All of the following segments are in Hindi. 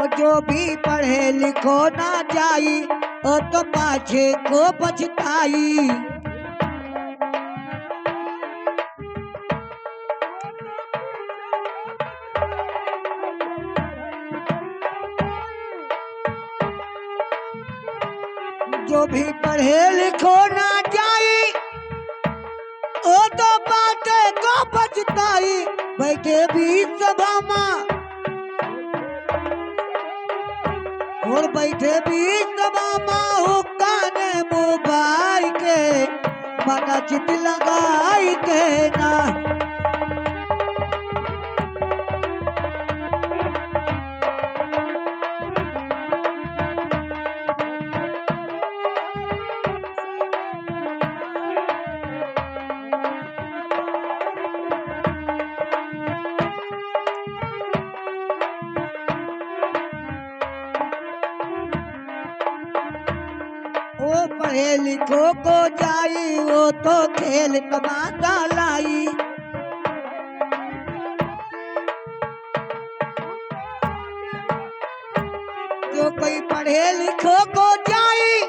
और जो भी पढ़े लिखो ना जाई ओ तो पाछे को पछताई। जो भी पढ़े लिखो ना जाई ओ तो पाछे को पछताई। बैठे भी सभा में और बैठे भी सभा में हुक्का ने मोबाइल के मना चित लगाई के ना। वो पढ़े लिखो को जाई वो तो खेल तमाशा लाई। जो कोई पढ़े लिखो को जाई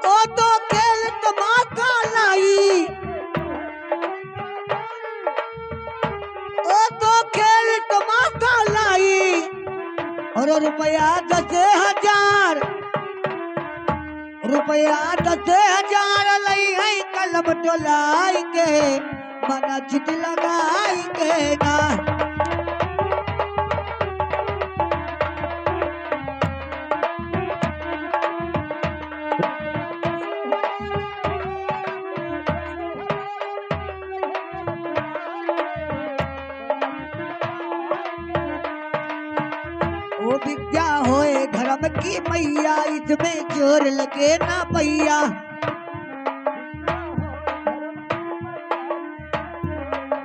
वो तो खेल तमाशा लाई। वो तो खेल तमाशा लाई। और रुपया 10,000 रुपया 10,000 लई है कलम टोलाई के मना चित लगाई के ना। वो विद्या होए धर्म की मैया इसमें जोर लगे ना पैया।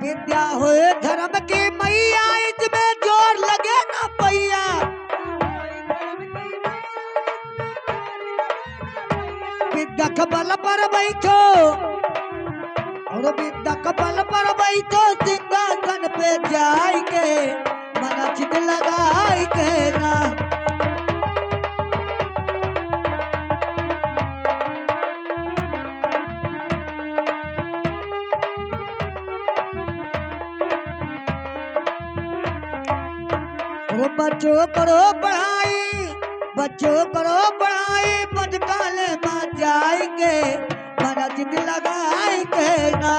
विद्या होए धर्म की मैया इसमें जोर लगे ना पैया। विद्या के बल पर बैठो और विद्या के बल पर बैठो सिंहासन पे जाई के मना चित लगाई के ना। बच्चों करो पढ़ाई बच्चों करो पढ़ाई बचकाले में जाई के मना चित लगाई के ना।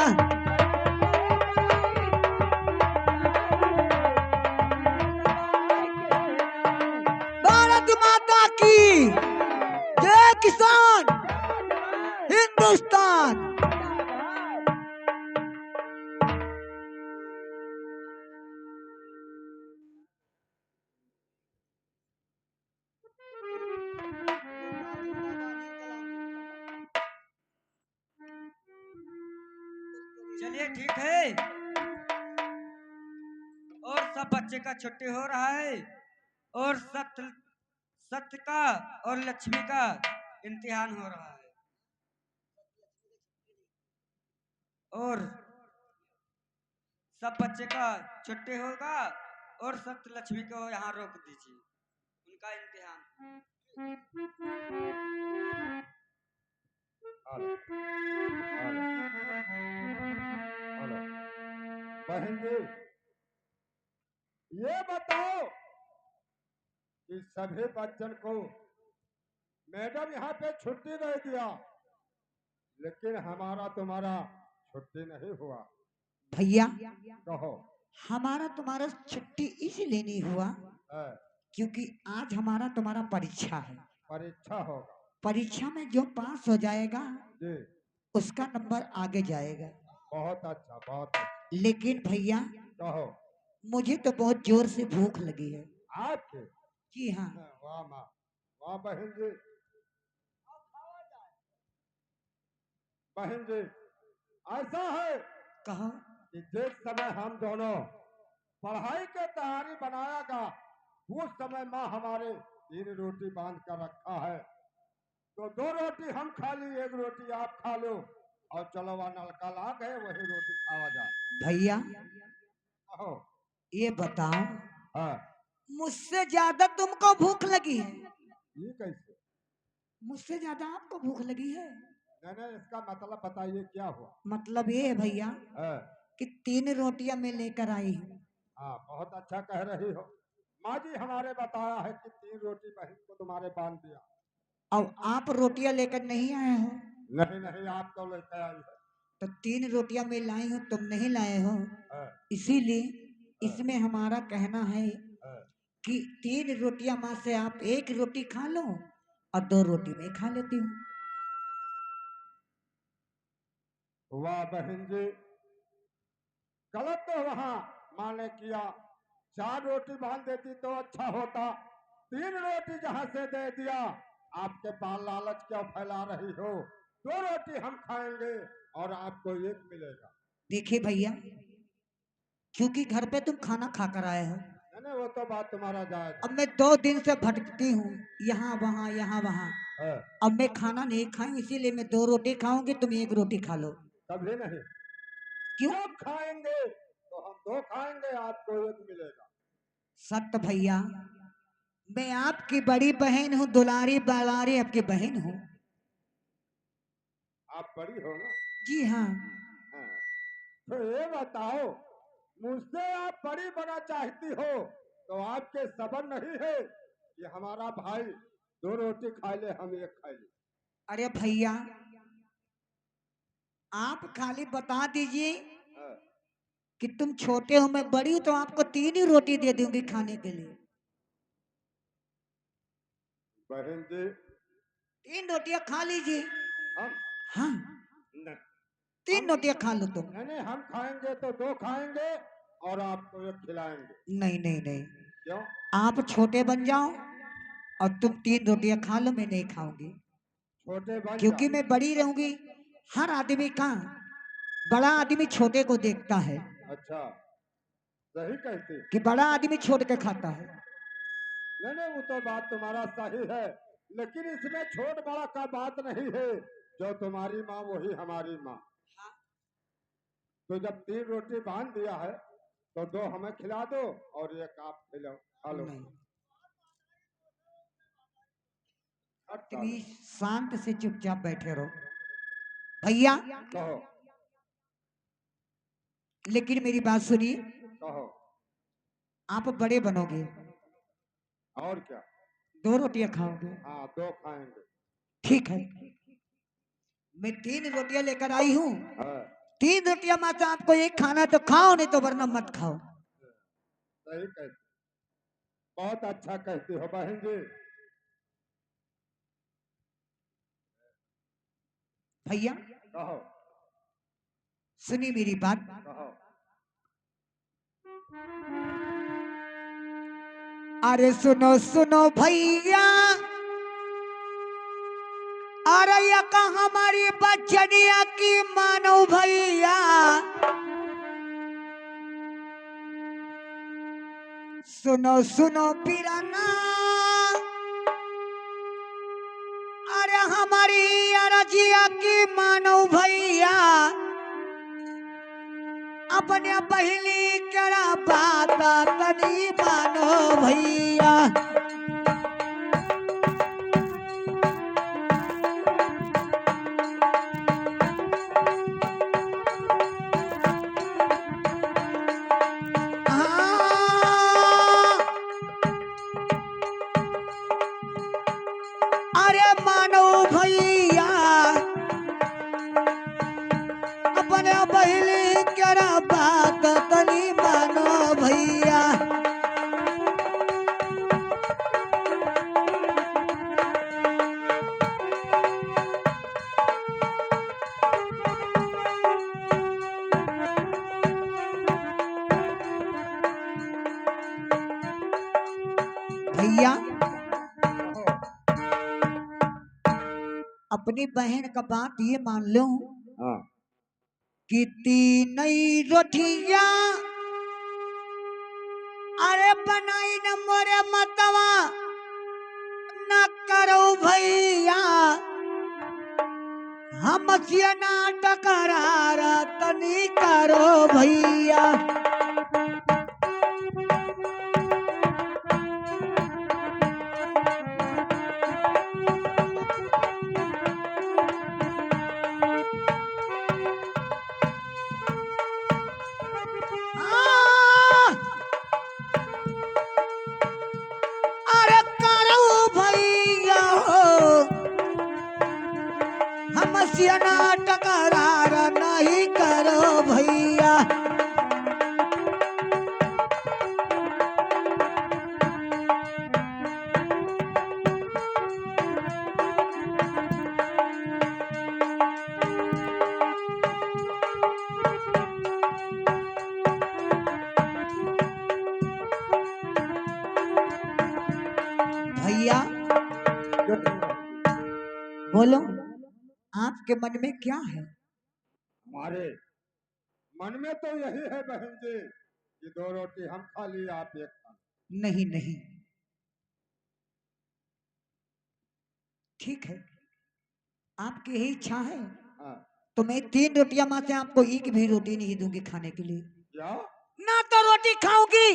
भारत माता की जय। किसान हिंदुस्तान। चलिए ठीक है। और सब बच्चे का छुट्टी हो रहा है और सत्य का और लक्ष्मी का इम्तिहान हो रहा है। और सब बच्चे का छुट्टी होगा और सत्य लक्ष्मी को यहाँ रोक दीजिए उनका इम्तिहान। बहन जी ये बताओ कि सभी बच्चन को मैडम यहाँ पे छुट्टी दे दिया लेकिन हमारा तुम्हारा छुट्टी नहीं हुआ। भैया कहो। हमारा तुम्हारा छुट्टी इसलिए नहीं हुआ है, क्योंकि आज हमारा तुम्हारा परीक्षा है। परीक्षा होगा। परीक्षा में जो पास हो जाएगा जी उसका नंबर आगे जाएगा। बहुत अच्छा बहुत अच्छा। लेकिन भैया कहो। मुझे तो बहुत जोर से भूख लगी है। आपके? जी हाँ। वाह माँ वाह बहन जी। बहन जी ऐसा है कहो। कि जिस समय हम दोनों पढ़ाई के तैयारी बनाएगा उस समय माँ हमारे 3 रोटी बांध कर रखा है तो 2 रोटी हम खा ली 1 रोटी आप खा लो और चलो वह नलका ला गए वही रोटी खावा जाए। भैया कहो। ये बताओ हाँ मुझसे ज्यादा तुमको भूख लगी है, ये कैसे? मुझसे ज्यादा आपको भूख लगी है। नहीं नहीं, इसका मतलब बताइए क्या हुआ? मतलब ये है भैया हाँ कि 3 रोटियां मैं लेकर आई हूँ। हाँ, बहुत अच्छा कह रही हो। माँ जी हमारे बताया है कि 3 रोटी बहन को तुम्हारे बांध दिया। अब आप रोटियां लेकर नहीं आए हो, नहीं नहीं, आप तो लेकर आई है। तो 3 रोटियां मैं लाई हूँ, तुम नहीं लाए हो। हाँ, इसीलिए हाँ, इसमें हमारा कहना है हाँ। कि 3 रोटियां माँ से आप 1 रोटी खा लो और 2 रोटी मैं खा लेती हूँ। वाह बहन जी, गलत तो वहाँ माँ ने किया। 4 रोटी बांध देती तो अच्छा होता। 3 रोटी जहाँ से दे दिया। आपके पास लालच क्यों फैला रही हो? 2 रोटी हम खाएंगे और आपको 1 मिलेगा। देखिए भैया, क्योंकि घर पे तुम खाना खाकर आए हो, नहीं नहीं, वो तो बात तुम्हारा जायज अब मैं 2 दिन से भटकती हूँ, यहाँ वहाँ यहाँ वहाँ। है। अब मैं खाना नहीं खाऊं, इसीलिए मैं 2 रोटी खाऊंगी, तुम 1 रोटी खा लो। कभी नहीं। क्यों? जब खाएंगे तो हम 2 खाएंगे, आपको 1 मिलेगा। सत्य भैया, मैं आपकी बड़ी बहन हूँ, दुलारी बालारी आपकी बहन हूँ। आप बड़ी हो ना? जी हाँ। हाँ। तो ये बताओ, मुझसे आप बड़ी बना चाहती हो तो आपके सबन नहीं है कि हमारा भाई 2 रोटी खा ले, हम 1 खा ले। अरे भैया, आप खाली बता दीजिए हाँ, कि तुम छोटे हो मैं बड़ी हूँ, तो आपको 3 ही रोटी दे दूंगी खाने के लिए। बहन जी 3 रोटियां खा लीजिए। हम हाँ, नहीं 3 हम रोटियां खा लो तुम। नहीं नहीं, हम खाएंगे तो 2 खाएंगे और आपको 1 खिलाएंगे। नहीं नहीं नहीं, क्यों? आप छोटे बन जाओ और तुम 3 रोटियां खा लो, मैं नहीं खाऊंगी। छोटे बन क्योंकि जाओ। मैं बड़ी रहूंगी। हर आदमी का बड़ा आदमी छोटे को देखता है अच्छा, सही कहती। कि बड़ा आदमी छोड़ के खाता है। नहीं नहीं, वो तो बात तुम्हारा सही है, लेकिन इसमें छोट बड़ा का बात नहीं है। जो तुम्हारी माँ वही हमारी माँ। तो जब 3 रोटी बांध दिया है तो 2 हमें खिला दो और 1 आप खिलाओ, खा लो। नहीं, हट तुम डालो। शांत से चुपचाप बैठे रहो भैया। कहो लेकिन मेरी बात सुनिए, कहो। आप बड़े बनोगे, और क्या? 2 रोटियां खाओगे। हाँ, 2 खाएंगे। ठीक है, मैं 3 रोटियां लेकर आई हूँ। हाँ, 3 रोटियां मात्र आपको 1 खाना तो खाओ, नहीं तो वरना मत खाओ। सही कहती। बहुत अच्छा कहती हो बहन जी। भैया कहो सुनिए मेरी बात। कहो। अरे सुनो सुनो भैया, अरे या का हमारी बचनिया की मानो भैया। सुनो सुनो पीराना, अरे हमारी अरजिया की मानो भैया। अपने पहली करा बात तनी मानो भैया। हाँ, अरे मानो भैया, अपने पहली करा बात तनी मानो भैया। भैया कहो। अपनी बहन का बात ये मान लो हाँ, कि 3 रोटियां अरे बनाई न मोरे मतवा न करो भैया। हम ना टकरारा तनी करो भैया। सियाना टकरार नहीं करो भैया। भैया बोलो, आपके मन में क्या है? हमारे मन में तो यही है बहन जी कि 2 रोटी हम खा ली, आप एक खा ली। नहीं नहीं, ठीक है, आपकी यही इच्छा है हाँ, तो मैं 3 रोटियां मां से आपको एक भी रोटी नहीं दूंगी खाने के लिए। क्या ना तो रोटी खाऊंगी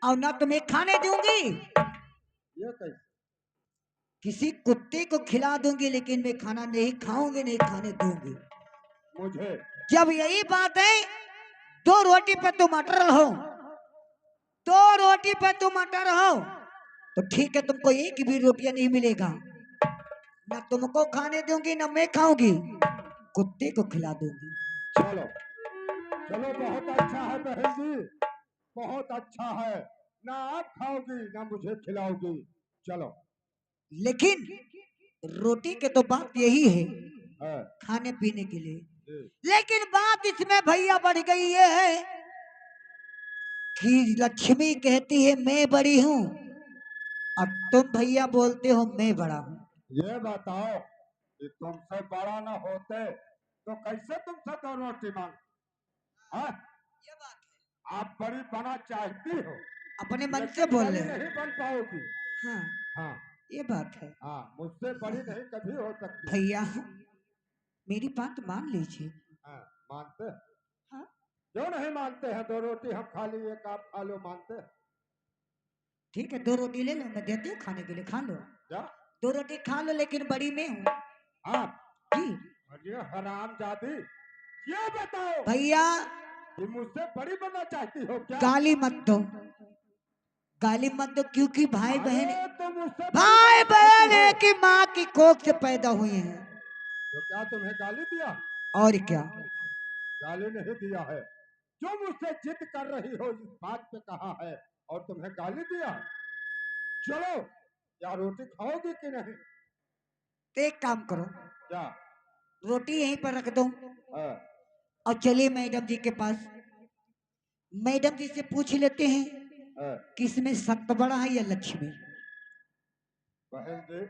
और ना तुम्हें खाने दूंगी। ये कैसे? किसी कुत्ते को खिला दूंगी लेकिन मैं खाना नहीं खाऊंगी, नहीं खाने दूंगी। मुझे जब यही बात है, 2 रोटी पे तुम अटल हो, 2 रोटी पे तुम अटल हो तो ठीक है, तुमको एक भी रोटियां नहीं मिलेगा। ना तुमको खाने दूंगी ना मैं खाऊंगी, कुत्ते को खिला दूंगी। चलो चलो, बहुत अच्छा है बहन जी, बहुत अच्छा है। ना आप खाओगी ना मुझे खिलाओगी। चलो। लेकिन रोटी के तो बात यही है है खाने पीने के लिए, जी। लेकिन बात इसमें भैया बढ़ गई ये है कि लक्ष्मी कहती है मैं बड़ी हूं और तुम भैया बोलते हो मैं बड़ा हूं। ये बताओ कि तुमसे बड़ा ना होते तो कैसे तुमसे 2 रोटी मांग? हाँ? ये बात आप बड़ी बना चाहती हो अपने मन से लेकिन बोल बड़ी रहे हो। नहीं बन पाओगी। हाँ, हाँ ये बात है हाँ, मुझसे बड़ी नहीं कभी हो सकती। भैया, मेरी बात मान लीजिए। हाँ, मानते हैं? हाँ, क्यों नहीं मानते हैं? 2 रोटी हम खा ली, एक आप खा लो, मानते हैं? ठीक है, 2 रोटी ले लो, मैं देती हूँ खाने के लिए, खा लो। क्या 2 रोटी खा लो लेकिन बड़ी मैं हूँ आप? जी। अरे हराम जादी, ये बताओ भैया कि मुझसे बड़ी बनना चाहती हो क्या? गाली मत दो, गाली मत दो, क्योंकि भाई बहन, अरे तो मुझसे बड़ी भाई बनना बहन चाहती हो एक ही माँ की कोख से पैदा हुए हैं। तो क्या तुम्हें गाली दिया? और क्या? गाली नहीं दिया है, जो मुझसे जिद कर रही हो इस बात पे कहा है और तुम्हें गाली दिया। चलो, क्या रोटी खाओगी कि नहीं? तो एक काम करो, क्या? रोटी यहीं पर रख दो हाँ, और चलिए मैडम जी के पास, मैडम जी से पूछ लेते हैं हाँ। कि इसमें सत्य बड़ा है या लक्ष्मी। बहन जी,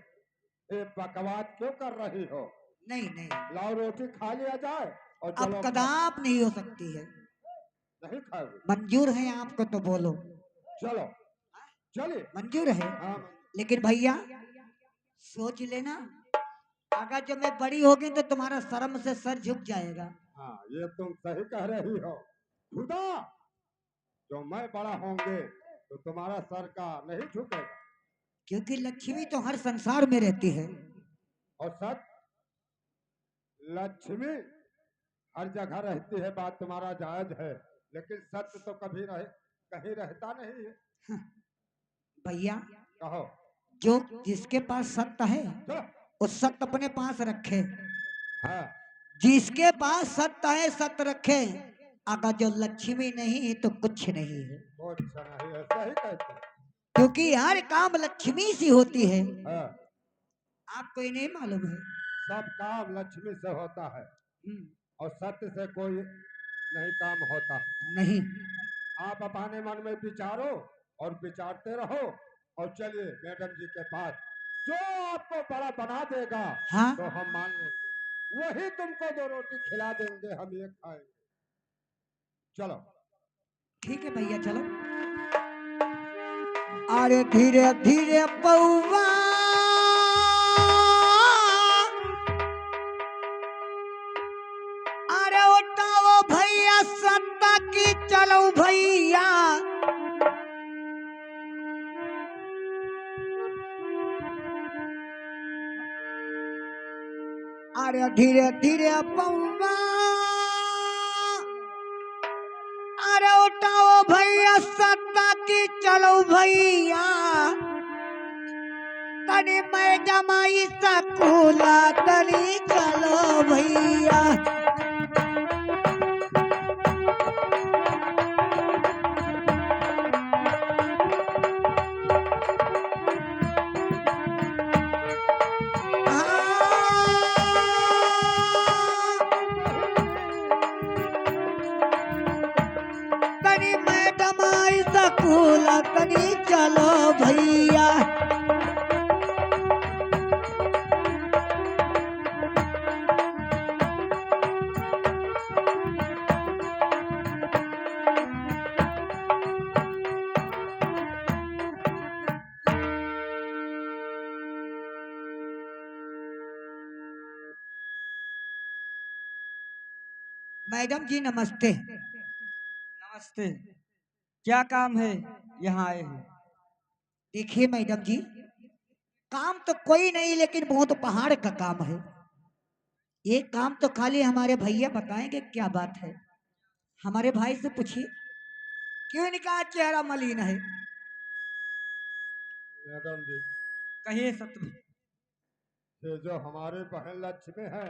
ये बकवास क्यों कर रही हो? नहीं नहीं, लाओ रोटी खा लिया जाए और अब चलो। कदाप नहीं हो सकती है, नहीं खाओगे? मंजूर है आपको तो बोलो। चलो, चलिए। मंजूर है, हाँ लेकिन भैया सोच लेना, अगर जब मैं बड़ी होगी तो तुम्हारा शर्म से सर झुक जाएगा। हाँ, ये तुम सही कह रही हो। खुदा, जो मैं बड़ा होंगे तो तुम्हारा सर का नहीं झुकेगा। क्योंकि लक्ष्मी तो हर संसार में रहती है। और सच, लक्ष्मी हर जगह रहती है, बात तुम्हारा जायज है, लेकिन सत्य तो कभी कहीं रहता नहीं है। भैया कहो। जो जिसके पास सत्य है चलो। वो सत्य अपने पास रखे, हाँ, जिसके पास सत्य है सत्य रखे, अगर जो लक्ष्मी नहीं है तो कुछ नहीं है। वो अच्छा नहीं है, सही कहते हैं। क्योंकि हर काम लक्ष्मी से होती है, हाँ, आपको ये नहीं मालूम है? सब काम लक्ष्मी से होता है और सत्य से कोई नहीं काम होता। नहीं। आप अपने मन में विचारो और विचारते रहो और चलिए मैडम जी के पास, जो आपको बड़ा बना देगा हाँ, तो हम मान लेंगे, वही तुमको 2 रोटी खिला देंगे, हम एक खाएंगे। चलो। ठीक है भैया चलो। अरे धीरे धीरे पौवा, अरे उठाओ भैया सत्ता की चलो भैया, अरे धीरे धीरे पौवा, अरे उठाओ भैया सत्ता की चलो भैया, तनी मैडम आई सकूला तनी चलो भैया तनी मैडम आई सकूला तनी चलो भैया मैडम जी नमस्ते। नमस्ते। क्या काम है, यहाँ आए हैं? देखिए मैडम जी, काम तो कोई नहीं लेकिन बहुत पहाड़ का काम है। ये काम तो खाली हमारे भैया बताएंगे क्या बात है। हमारे भाई से पूछिए क्यों इनका चेहरा मलिन है। मैडम जी, कहिए सत्य। ये जो हमारे बहन लक्ष्मी है,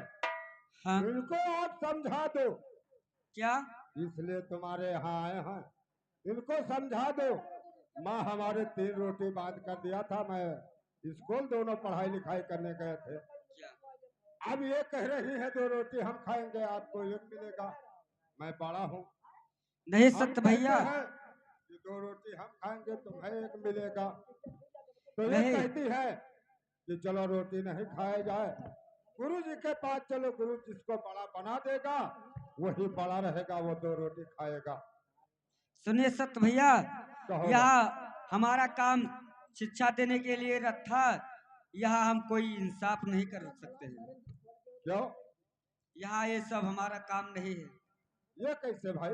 हाँ, इनको आप समझा दो। क्या? इसलिए तुम्हारे यहाँ आए हैं, इनको समझा दो। माँ हमारे 3 रोटी बांध कर दिया था, मैं स्कूल दोनों पढ़ाई लिखाई करने गए थे। क्या? अब ये कह रही है 2 रोटी हम खाएंगे, आपको 1 मिलेगा। मैं बड़ा हूँ, नहीं हम सत्य कहते भैया, हैं कि 2 रोटी हम खाएंगे, तुम्हें 1 मिलेगा। तो ये नहीं। कहती है कि चलो रोटी नहीं खाया जाए, गुरु जी के पास चलो, गुरु जिसको बड़ा बना देगा वही बड़ा रहेगा, वो 2 रोटी खाएगा। सुनिए सत्य भैया, कहो यहाँ हमारा काम शिक्षा देने के लिए रखा। यहाँ हम कोई इंसाफ नहीं कर सकते हैं। क्यों? यहाँ ये सब हमारा काम नहीं है। ये कैसे भाई?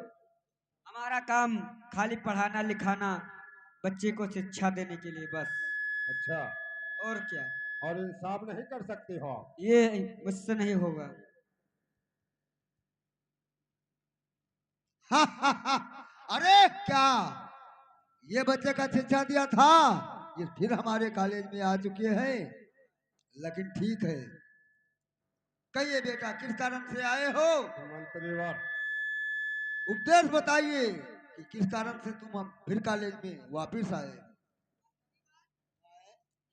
हमारा काम खाली पढ़ाना लिखाना, बच्चे को शिक्षा देने के लिए बस। अच्छा, और क्या? और इंसाफ नहीं कर सकती हो? ये मुझसे नहीं होगा। अरे क्या ये बच्चे का शिक्षा दिया था, ये फिर हमारे कॉलेज में आ चुके हैं। लेकिन ठीक है, कहिए बेटा किस कारण से आए हो? मंत्रीवर, उपदेश बताइए कि किस कारण से तुम हम फिर कॉलेज में वापस आए।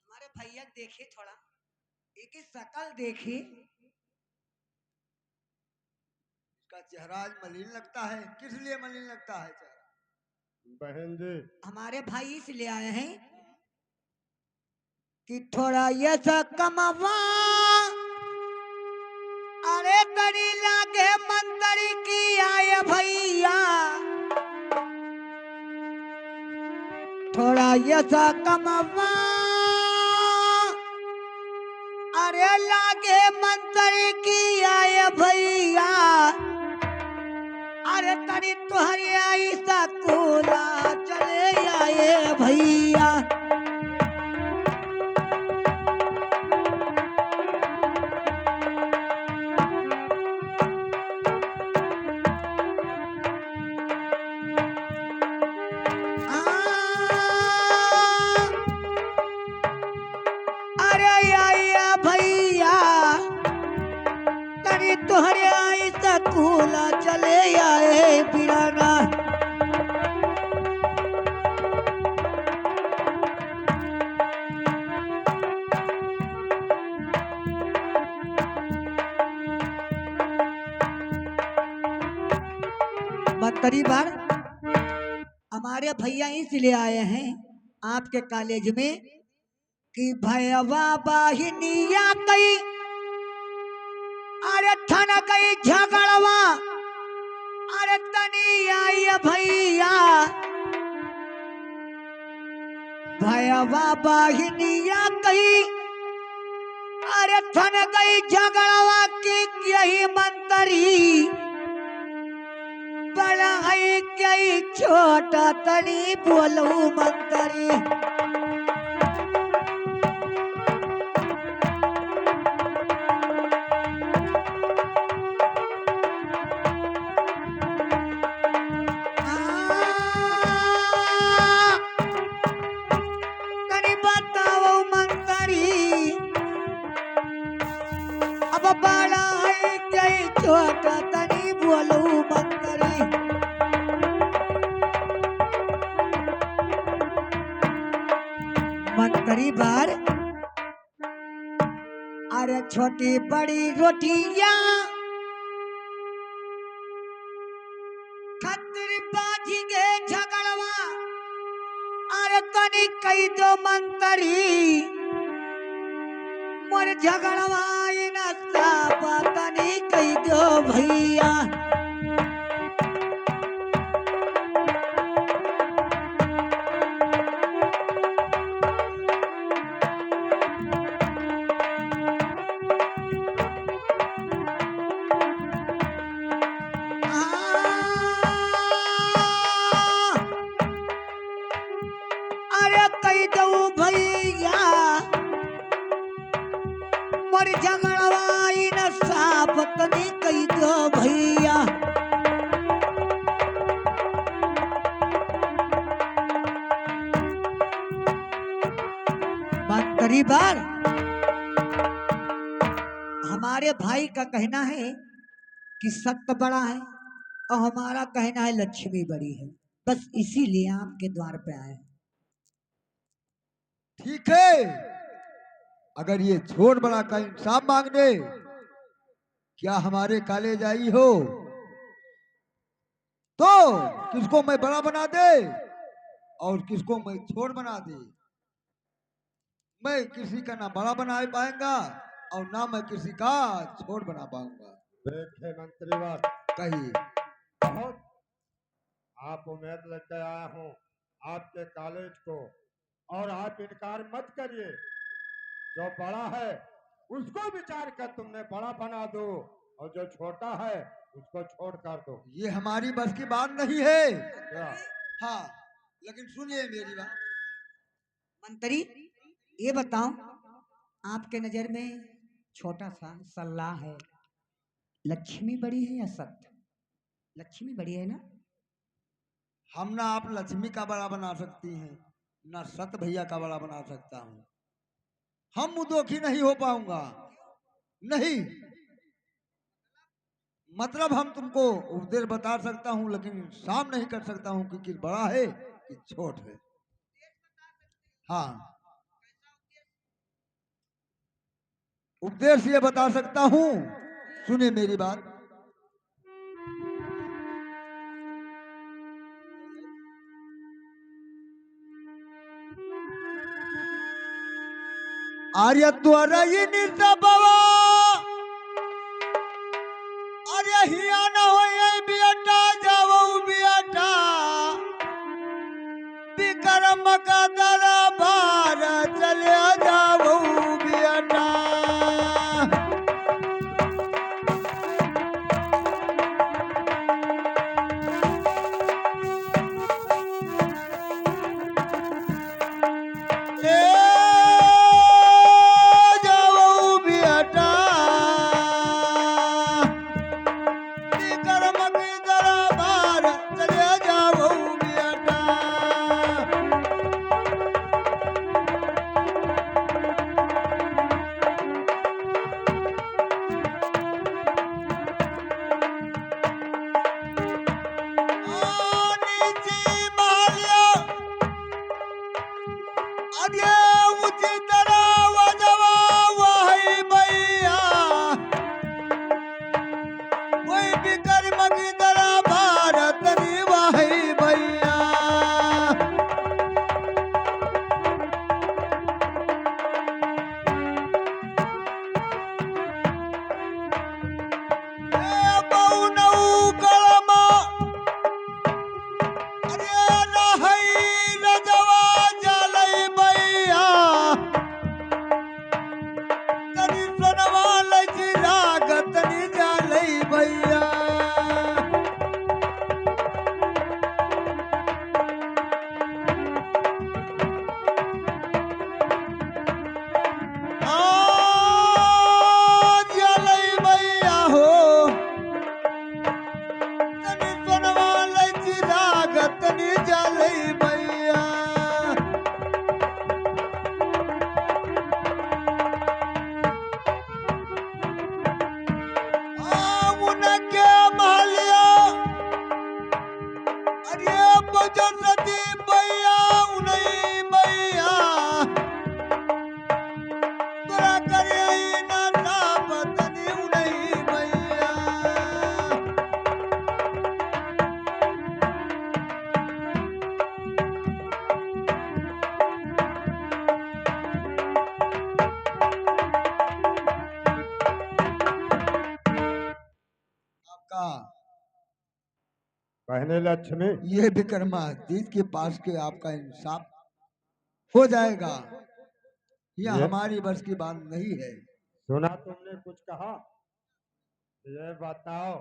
हमारे भैया देखिए थोड़ा, एक ही शकल देखिए। इसका चेहरा आज मलिन लगता है, किस लिए मलिन लगता है चेहरा? बहन जी, हमारे भाई इसलिए आए हैं कि थोड़ा यश कमवा, अरे तरी लागे मंतरी की आए भैया, थोड़ा यश कमवा, अरे लागे मंतरी की आए भैया, अरे तरी तुहरी आई सकूला चले आए भैया। आ, अरे आया भैया, तरी तुहरे आई सकूला चले आए बिराना। बदतरी बार हमारे भैया इसलिए आए हैं आपके कॉलेज में कि भैया बाहिनिया कई, अरे ठन गई झगड़वा, अरे तनी आई भैया, भैया बाहिनिया कई, अरे ठन गई झगड़वा की यही मंतरी, बड़ा है क्या छोटा तनी बोलू मंतरी। तनी बताओ मंतरी, बड़ाई के छोटा तनी बोलू मंतरी मंतरी बार अरे छोटी बड़ी रोटियां खतरी बाजी गे झगड़वा अरे तनी कई दो मंतरी मोर झगड़वा न सापा तनी कई दो भैया अरे कई दो भैया मोर झगड़वा न साप तनी कई दो भैया मंतरी बार हमारे भाई का कहना है कि सत्य बड़ा है और हमारा कहना है लक्ष्मी बड़ी है बस इसीलिए आपके द्वार पे आए हैं। ठीक है, अगर ये छोट बड़ा का इंसाफ मांगने क्या हमारे कॉलेज आई हो तो किसको मैं बड़ा बना दे और किसको मैं छोट बना दे। मैं किसी का ना बड़ा बना पाएगा और ना मैं किसी का छोट बना पाऊंगा। देखे मंत्रीवर, कहिए। बहुत आप उम्मीद लेकर आया हूँ आपके कॉलेज को, और आप इनकार मत करिए। जो बड़ा है उसको विचार कर तुमने बड़ा बना दो, और जो छोटा है उसको छोड़ कर दो। ये हमारी बस की बात नहीं है। क्या? हाँ, लेकिन सुनिए मेरी बात। मंत्री ये बताओ आपके नजर में छोटा सा सल्ला है, लक्ष्मी बड़ी है या सत्य? लक्ष्मी बड़ी है ना? हम ना आप लक्ष्मी का बड़ा बना सकती हैं ना सत भैया का बड़ा बना सकता हूँ। हम मुदोखी नहीं हो पाऊंगा, नहीं। मतलब हम तुमको उपदेश बता सकता हूँ लेकिन साफ नहीं कर सकता हूँ कि किस बड़ा है कि छोट है। हाँ, उपदेश ये बता सकता हूँ, सुनिए मेरी बात। आर्य द्वारा अरे हिया न हो बेटा जाओ बेटा विक्रम का दरबार चले जाओ बेटा। बहने लक्ष्मी, ये विक्रमादित्य के पास के आपका इंसाफ हो जाएगा। यह ये हमारी बस की बात नहीं है। सुना तुमने कुछ कहा? ये बताओ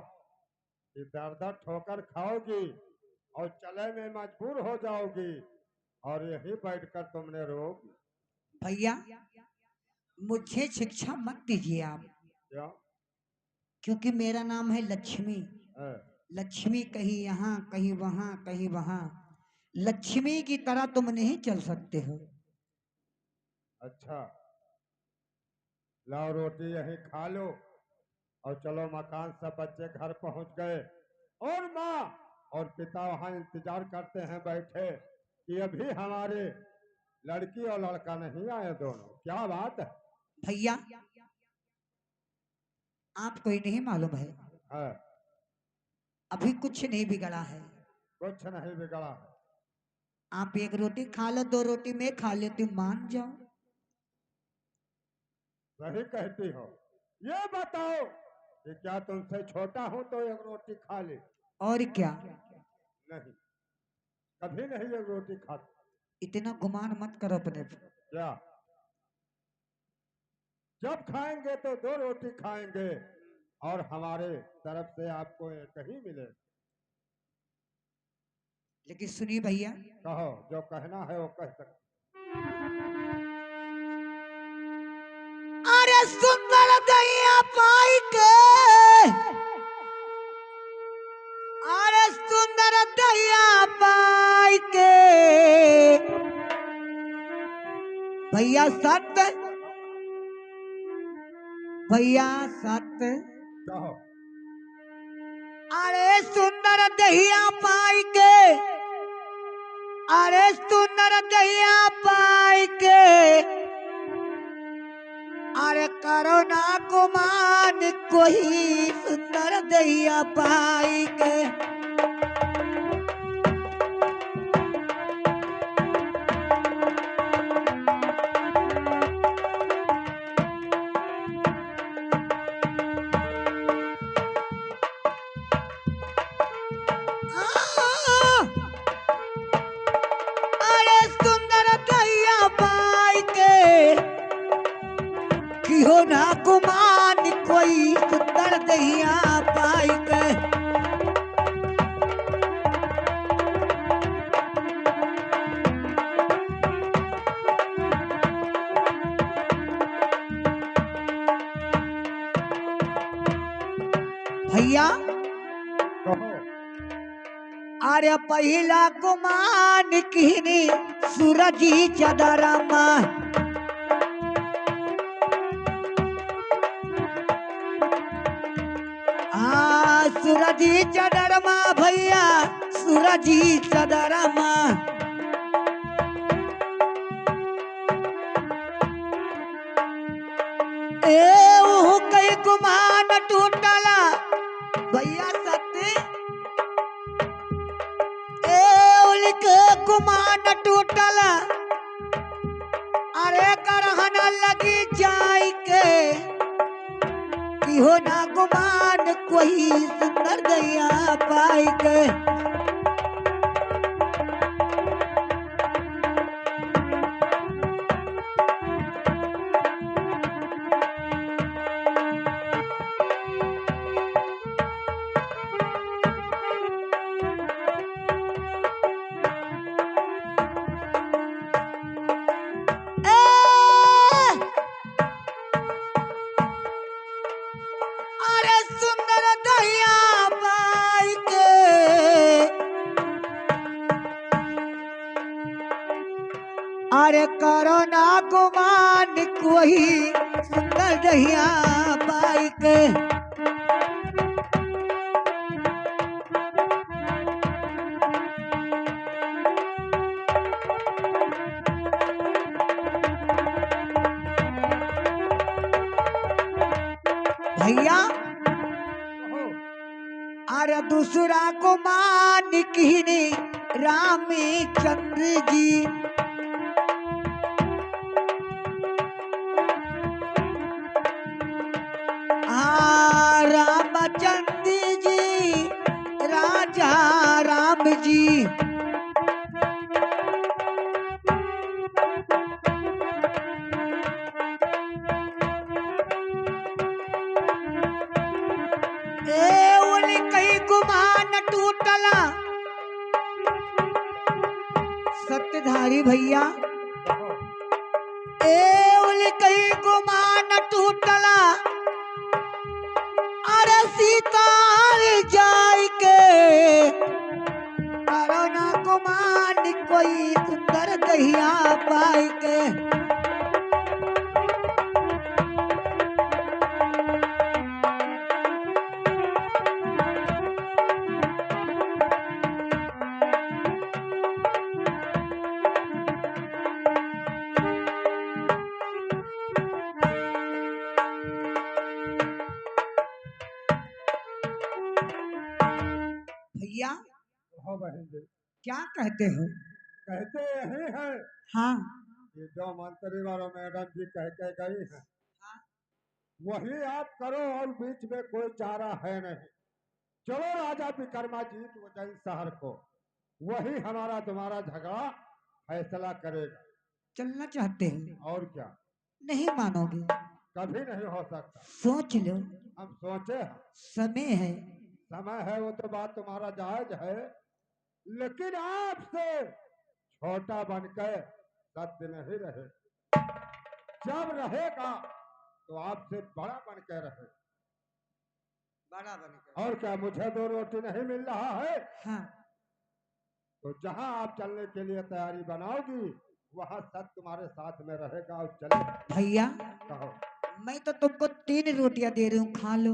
कि दर दर ठोकर खाओगी और चले में मजबूर हो जाओगी और यहीं बैठकर तुमने रोगी भैया मुझे शिक्षा मत दीजिए आप, क्या? क्योंकि मेरा नाम है लक्ष्मी। है? लक्ष्मी कहीं यहाँ कहीं वहाँ कहीं वहाँ, लक्ष्मी की तरह तुम नहीं चल सकते हो। अच्छा, लाओ रोटी यहीं खा लो और चलो मकान। सब बच्चे घर पहुंच गए और माँ और पिता वहां इंतजार करते हैं बैठे कि अभी हमारे लड़की और लड़का नहीं आए दोनों। क्या बात भैया आपको ही नहीं मालूम है, है? अभी कुछ नहीं बिगड़ा है। कुछ नहीं बिगड़ा है। आप एक रोटी खा लो, दो रोटी मैं खा लेती हूँ, मान जाओ। सही कहती हो। ये बताओ कि क्या तुमसे छोटा हूं तो एक रोटी खा ले? और क्या, नहीं, कभी नहीं एक रोटी खाता। इतना गुमान मत करो अपने पे। क्या? जब खाएंगे तो दो रोटी खाएंगे और हमारे तरफ से आपको एक ही मिले। लेकिन सुनिए भैया, कहो, जो कहना है वो कह सकते। अरे सुंदर दैया पाई के, अरे सुंदर दैया पाई के, भैया सत्य, भैया सत्य। कहो। अरे सुंदर दहिया पाई के, अरे सुंदर दहिया पाई के, अरे करो ना गुमान कोई सुंदर दहिया पाई के। अरे सुंदर दहिया पाई के, किहो ना गुमान कोई सुंदर दहिया पाई के। भैया कहो। अरे पहिला गुमान किहनी सूरजी चदरमा, सूरजी चदरमा भैया, सूरजी चदरमा। ए ओहु कई गुमान टूटला भैया सत्य, ए उनके गुमान टूटला। अरे करहन लगी जाई के, किहो ना गुमान कोई सुंदर दैया पाई के। अरे सुंदर दैया पाई के, अरे करो ना गुमान कोई सुंदर दैया पाई के। भैया कहो। अरे दूसरा गुमान किहनी रामचंद्र जी, रामचंद्र जी राजा राम जी। ए ओली कहीं गुमान टूटला, सत्यधारी भैया। कहो ए ओली कहीं गुमान टूटला, अरे सीता जाय के, अरे ना गुमान कोई सुंदर दहिया पाई के। भैया कहो बहन जी, क्या कहते हो? कहते यही है हाँ कि जो मंत्री वालों मैडम जी कह के गई है वही आप करो और बीच में कोई चारा है नहीं। चलो राजा विक्रमाजीत उज्जैन शहर को, वही हमारा तुम्हारा झगड़ा फैसला करेगा। चलना चाहते हो? और क्या, नहीं मानोगे? कभी नहीं हो सकता। सोच लो, हम सोचे हैं, समय है। समय है वो तो बात तुम्हारा जायज है, लेकिन आपसे छोटा बनकर सत्य नहीं रहे। जब रहेगा तो आपसे बड़ा बनकर रहे। बड़ा बनकर। और क्या, मुझे 2 रोटी नहीं मिल रहा है हाँ तो जहां आप चलने के लिए तैयारी बनाओगी वहां सत्य तुम्हारे साथ में रहेगा। और चले। भैया, कहो। मैं तो तुमको 3 रोटियां दे रही हूँ, खा लो।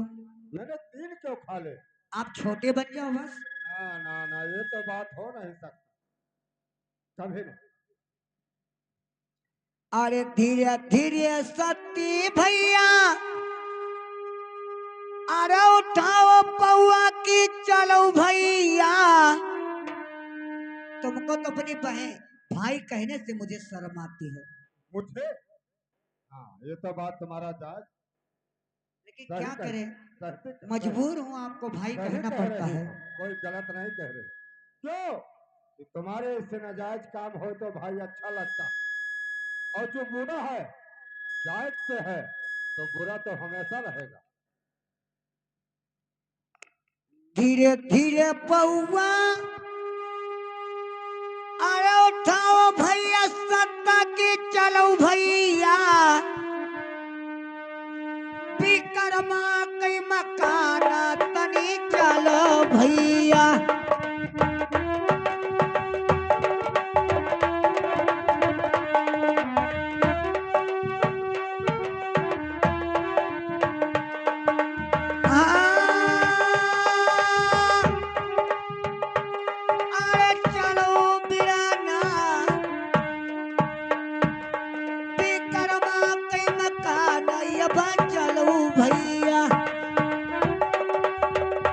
मैंने 3 क्यों खा ले? आप छोटे बन जाओ बस। ना ना ना, ये तो बात हो नहीं सकता, कभी नहीं। अरे धीरे धीरे सती भैया, अरे उठाओ पौआ की चलो भैया। तुमको तो अपनी बहन भाई कहने से मुझे शर्म आती है, मुझे, हाँ ये तो बात तुम्हारा जायज। लेकिन सही क्या कह- करें, सही मजबूर हूँ, आपको भाई सही कहना कह पड़ता रही है। हो, कोई गलत नहीं कह रहे। क्यों कि तुम्हारे इससे नाजायज काम हो तो भाई अच्छा लगता, और जो बुरा है जायज से है तो बुरा तो हमेशा रहेगा। धीरे धीरे पौआ, अरे उठाओ भैया सत्ता की चलो भैया। विक्रमा कई मकाना तनी चलो भैया।